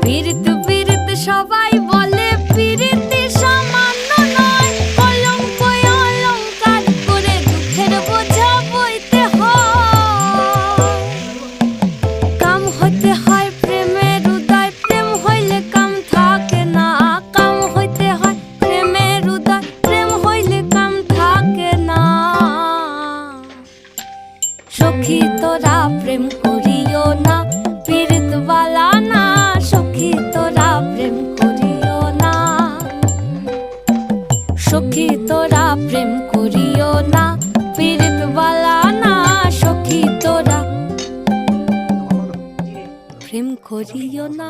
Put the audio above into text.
পীড়িত পীড়িত সবাই বলে পীড়িতি সামান্য নয়, কলঙ্ক অলঙ্কার করে দুঃখের বোঝা বইতে হয়। কাম হইতে হয় প্রেমের উদয়, প্রেম হইলে কাম থাকে না। কাম হইতে হয় প্রেমের উদয়, প্রেম হইলে কাম থাকে না। সখী তোরা প্রেম করিও না, পীড়িত বালা না। সখী তোরা প্রেম করিও না, সখী তোরা প্রেম করিও না, পীড়িত বালা না। সখী তোরা প্রেম করিও না।